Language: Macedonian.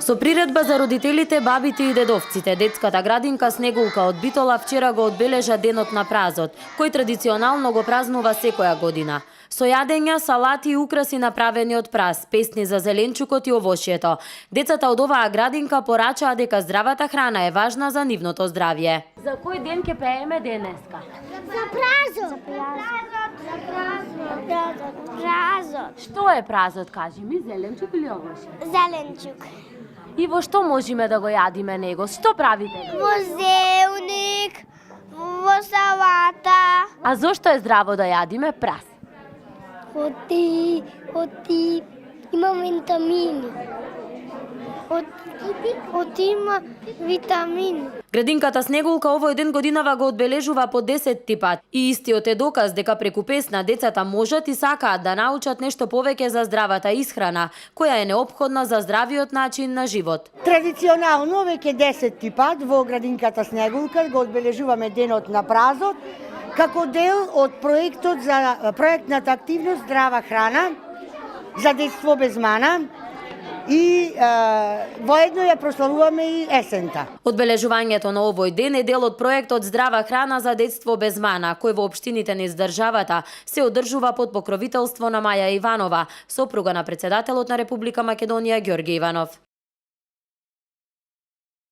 Со приредба за родителите, бабите и дедовците, детската градинка Снегулка од Битола вчера го одбележа денот на празот, кој традиционално го празнува секоја година. Со јадења, салати и украси направени од праз, песни за зеленчукот и овошјето. Децата од оваа градинка порачаа дека здравата храна е важна за нивното здравје. За кој ден ќе пееме денеска? За празот. За празот. Што е празот, кажи ми, зеленчук или овошје? Зеленчук. И во што можеме да го јадиме него? Што правите? Во зелник, во салата. А зошто е здраво да јадиме праз? Оти има витамини. Оти има витамини. Градинката Снегулка овој ден годинава го одбележува по 10-ти пат. И истиот е доказ дека преку песна децата можат и сакаат да научат нешто повеќе за здравата исхрана, која е неопходна за здравиот начин на живот. Традиционално веќе 10-ти пат во градинката Снегулка го одбележуваме денот на празот како дел од проектната активност Здрава храна за детство без мана. И воедно ја прославуваме и есента. Одбележувањето на овој ден е дел од проектот Здрава храна за детство без мана, кој во општините низ државата се одржува под покровителство на Маја Иванова, сопруга на председателот на Република Македонија Ѓорѓе Иванов.